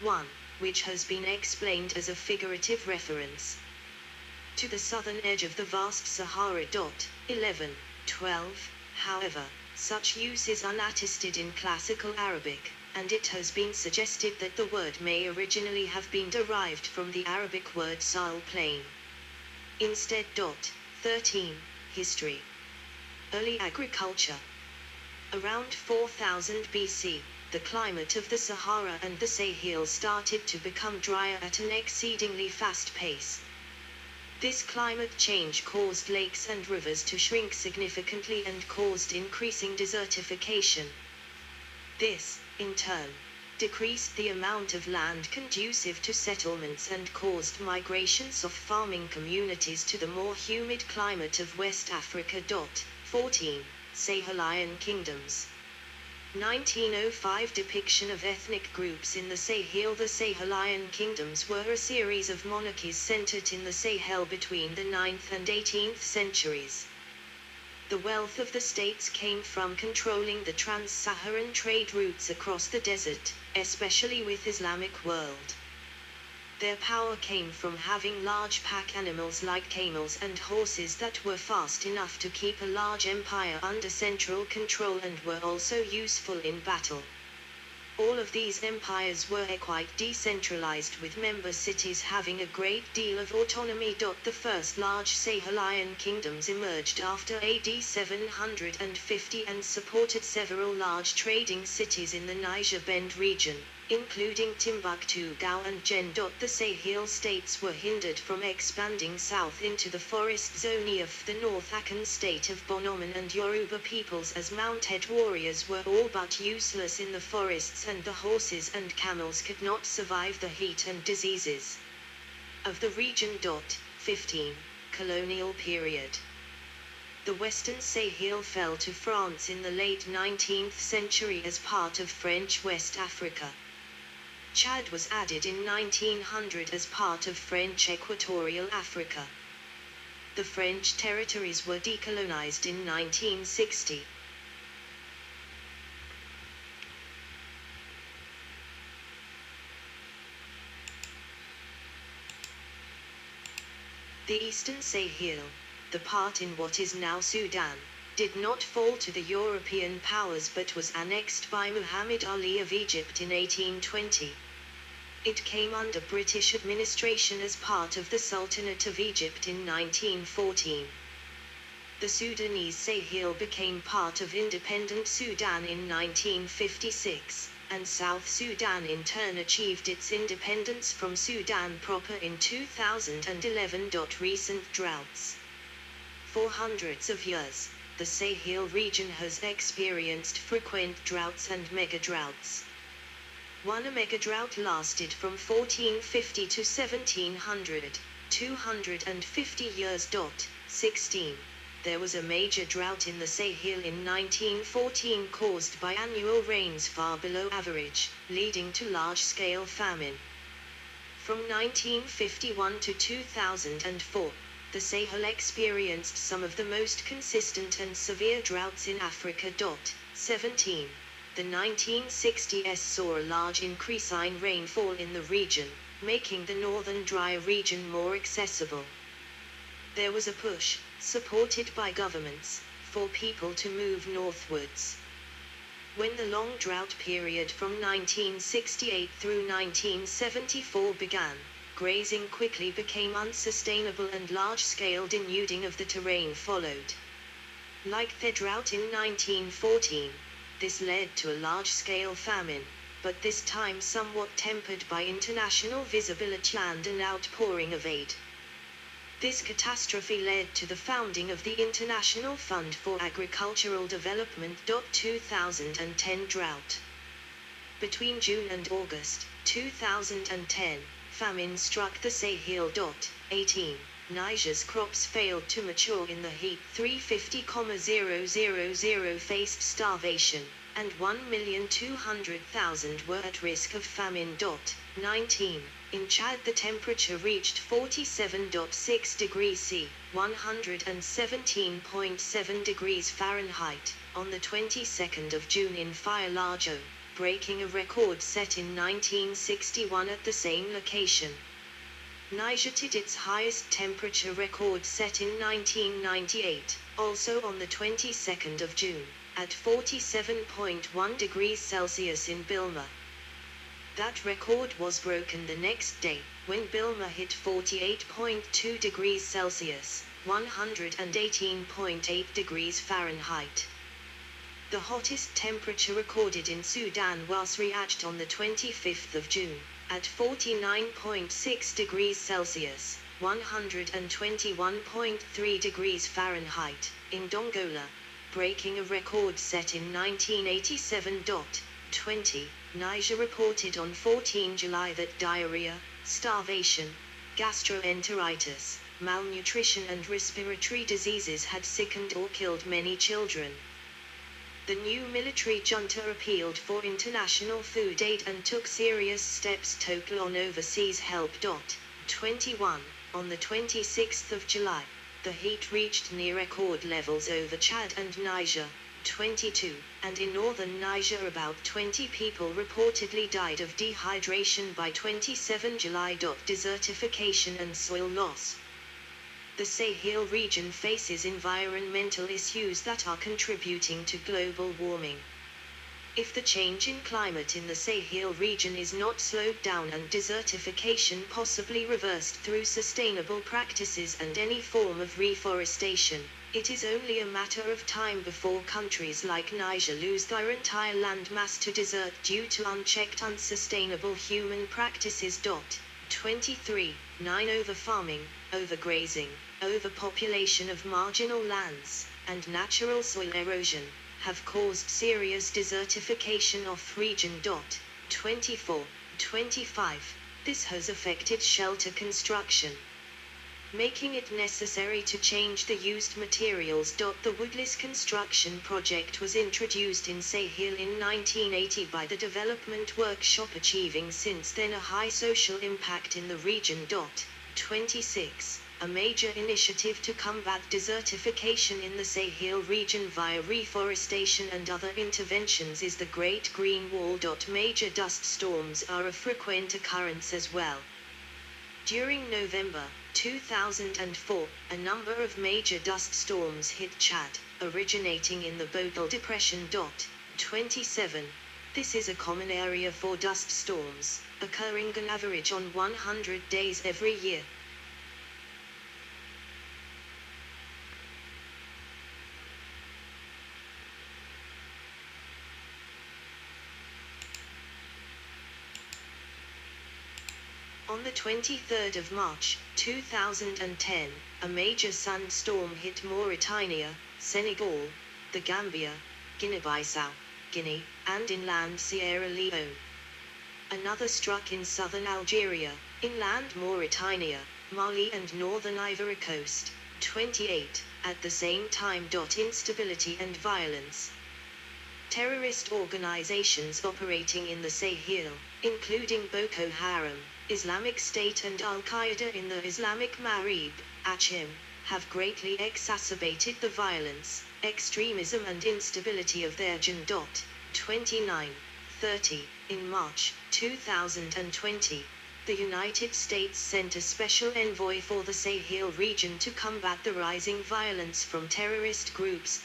1. Which has been explained as a figurative reference to the southern edge of the vast Sahara. 11. 12. However, such use is unattested in classical Arabic, and it has been suggested that the word may originally have been derived from the Arabic word Sahel plain. Instead. 13. History. Early agriculture. Around 4000 BC, the climate of the Sahara and the Sahel started to become drier at an exceedingly fast pace. This climate change caused lakes and rivers to shrink significantly and caused increasing desertification. This, in turn, decreased the amount of land conducive to settlements and caused migrations of farming communities to the more humid climate of West Africa. 14. Sahelian kingdoms. 1905 depiction of ethnic groups in the Sahel. The Sahelian kingdoms were a series of monarchies centered in the Sahel between the 9th and 18th centuries. The wealth of the states came from controlling the trans-Saharan trade routes across the desert, especially with Islamic world. Their power came from having large pack animals like camels and horses that were fast enough to keep a large empire under central control and were also useful in battle. All of these empires were quite decentralized, with member cities having a great deal of autonomy. The first large Sahelian kingdoms emerged after AD 750 and supported several large trading cities in the Niger Bend region, including Timbuktu, Gao and Jen. The Sahel states were hindered from expanding south into the forest zone of the North Akan state of Bonoman and Yoruba peoples, as mounted warriors were all but useless in the forests and the horses and camels could not survive the heat and diseases of the region. 15. Colonial period. The Western Sahel fell to France in the late 19th century as part of French West Africa. Chad was added in 1900 as part of French Equatorial Africa. The French territories were decolonized in 1960. The Eastern Sahel, the part in what is now Sudan, did not fall to the European powers but was annexed by Muhammad Ali of Egypt in 1820. It came under British administration as part of the Sultanate of Egypt in 1914. The Sudanese Sahel became part of independent Sudan in 1956, and South Sudan in turn achieved its independence from Sudan proper in 2011. Recent droughts. For hundreds of years, the Sahel region has experienced frequent droughts and megadroughts. One megadrought lasted from 1450 to 1700, 250 years. 16. There was a major drought in the Sahel in 1914 caused by annual rains far below average, leading to large-scale famine. From 1951 to 2004, the Sahel experienced some of the most consistent and severe droughts in Africa. 17. The 1960s saw a large increase in rainfall in the region, making the northern dry region more accessible. There was a push, supported by governments, for people to move northwards. When the long drought period from 1968 through 1974 began, grazing quickly became unsustainable and large-scale denuding of the terrain followed. Like the drought in 1914, this led to a large-scale famine, but this time somewhat tempered by international visibility and an outpouring of aid. This catastrophe led to the founding of the International Fund for Agricultural Development. 2010 drought. Between June and August 2010, famine struck the Sahel. 18. Niger's crops failed to mature in the heat. 350,000 faced starvation, and 1,200,000 were at risk of famine. 19. In Chad the temperature reached 47.6 degrees C, 117.7 degrees Fahrenheit, on the 22nd of June in Fire Largo, breaking a record set in 1961 at the same location. Niger hit its highest temperature record set in 1998, also on the 22nd of June, at 47.1 degrees Celsius in Bilma. That record was broken the next day, when Bilma hit 48.2 degrees Celsius, 118.8 degrees Fahrenheit. The hottest temperature recorded in Sudan was reached on the 25th of June, at 49.6 degrees Celsius, 121.3 degrees Fahrenheit, in Dongola, breaking a record set in 1987. 20. Niger reported on 14 July that diarrhea, starvation, gastroenteritis, malnutrition and respiratory diseases had sickened or killed many children. The new military junta appealed for international food aid and took serious steps total on overseas help. 21. On the 26th of July, the heat reached near record levels over Chad and Niger. 22, and in northern Niger about 20 people reportedly died of dehydration by 27 July. Desertification and soil loss. The Sahel region faces environmental issues that are contributing to global warming. If the change in climate in the Sahel region is not slowed down and desertification possibly reversed through sustainable practices and any form of reforestation, it is only a matter of time before countries like Niger lose their entire land mass to desert due to unchecked unsustainable human practices. 23. 9. Overfarming, overgrazing, overpopulation of marginal lands, and natural soil erosion have caused serious desertification of region. 24. 25. This has affected shelter construction, making it necessary to change the used materials. The woodless construction project was introduced in Sahel in 1980 by the Development Workshop, achieving since then a high social impact in the region. 26. A major initiative to combat desertification in the Sahel region via reforestation and other interventions is the Great Green Wall. Major dust storms are a frequent occurrence as well. During November 2004, a number of major dust storms hit Chad, originating in the Bokel Depression. 27. This is a common area for dust storms, occurring on average on 100 days every year. On the 23rd of March, 2010, a major sandstorm hit Mauritania, Senegal, the Gambia, Guinea-Bissau, Guinea, and inland Sierra Leone. Another struck in southern Algeria, inland Mauritania, Mali and northern Ivory Coast. 28. At the same time. Instability and violence. Terrorist organizations operating in the Sahel, including Boko Haram, Islamic State and Al-Qaeda in the Islamic Maghreb, Achim, have greatly exacerbated the violence, extremism and instability of their region. 29. 30. In March 2020, the United States sent a special envoy for the Sahel region to combat the rising violence from terrorist groups.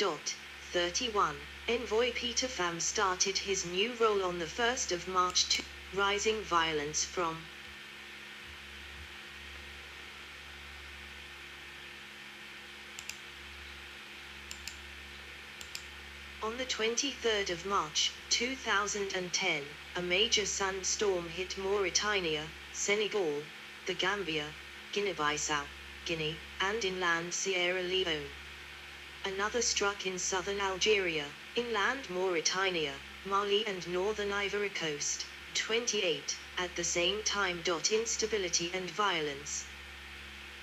31. Envoy Peter Pham started his new role on the 1st of March. Rising violence from On the 23rd of March, 2010, a major sandstorm hit Mauritania, Senegal, the Gambia, Guinea-Bissau, Guinea, and inland Sierra Leone. Another struck in southern Algeria, inland Mauritania, Mali and northern Ivory Coast. 28. At the same time. Instability and violence.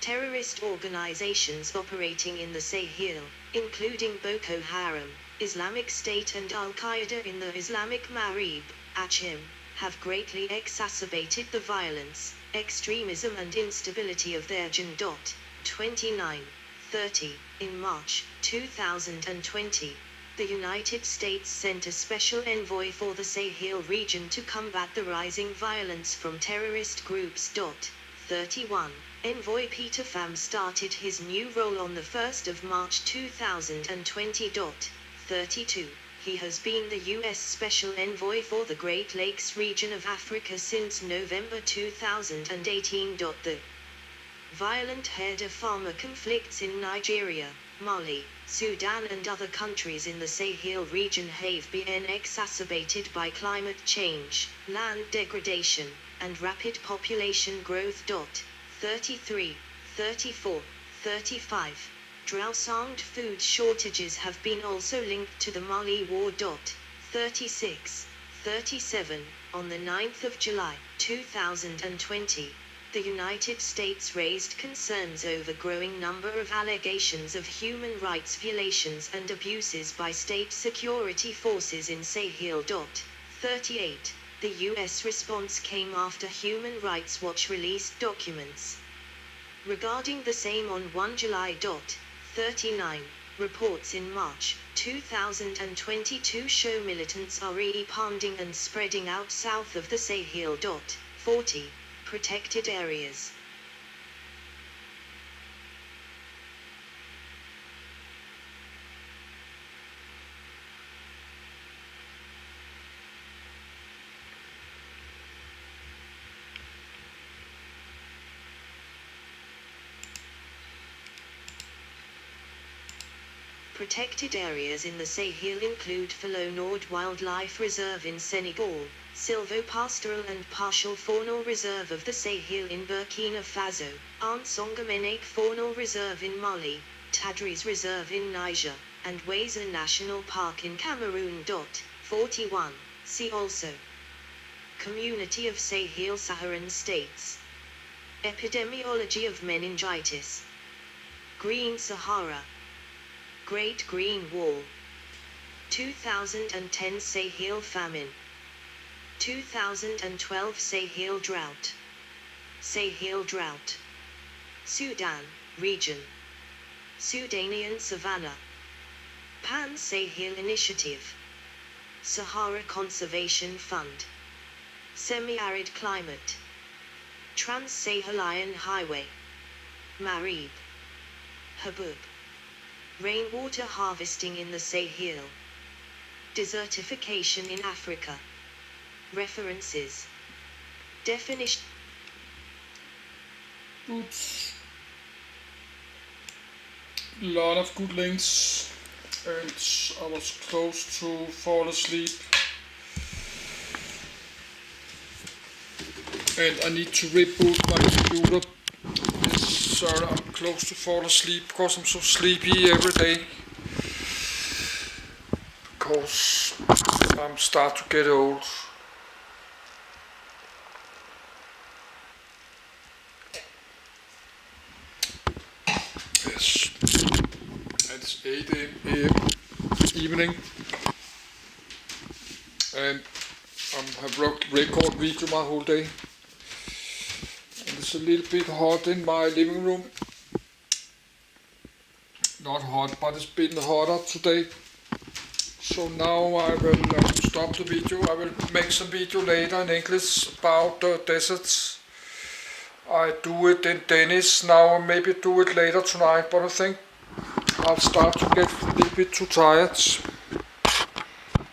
Terrorist organizations operating in the Sahel, including Boko Haram, Islamic State and Al-Qaeda in the Islamic Maghreb, Achim, have greatly exacerbated the violence, extremism and instability of their region. 29. 30. In March 2020, The United States sent a special envoy for the Sahel region to combat the rising violence from terrorist groups. 31. Envoy Peter Pham started his new role on the 1st of March 2020. 32. He has been the U.S. Special Envoy for the Great Lakes region of Africa since November 2018. The violent herder-farmer conflicts in Nigeria, Mali, Sudan and other countries in the Sahel region have been exacerbated by climate change, land degradation, and rapid population growth. 33, 34, 35. Drought and food shortages have been also linked to the Mali war. 36, 37. On the 9th of July, 2020, the United States raised concerns over growing number of allegations of human rights violations and abuses by state security forces in Sahel. 38. The U.S. response came after Human Rights Watch released documents regarding the same on 1 July. 39. Reports in March 2022 show militants are expanding and spreading out south of the Sahel. 40. Protected areas. Protected areas in the Sahel include Felo Nord Wildlife Reserve in Senegal, Silvopastoral and Partial Faunal Reserve of the Sahel in Burkina Faso, Ansongamene Faunal Reserve in Mali, Tadris Reserve in Niger, and Weza National Park in Cameroon. 41. See also: Community of Sahel Saharan States, Epidemiology of Meningitis, Green Sahara, Great Green Wall, 2010 Sahel Famine, 2012 Sahel Drought, Sahel Drought, Sudan, Region, Sudanian Savannah, Pan-Sahel Initiative, Sahara Conservation Fund, Semi-Arid Climate, Trans-Sahelian Highway, Marib, Habub, Rainwater harvesting in the Sahel, Desertification in Africa. References. Definition. Oops. Lot of good links, and I was close to fall asleep, and I need to reboot my computer. Sorry, I'm close to fall asleep because I'm so sleepy every day, because I'm start to get old. Yes, it's 8 a.m. evening, and I have record video my whole day. It's a little bit hot in my living room. Not hot, but it's been hotter today. So now I will stop the video. I will make some video later in English about the deserts. I do it in Danish now, maybe do it later tonight, but I think I'll start to get a little bit too tired.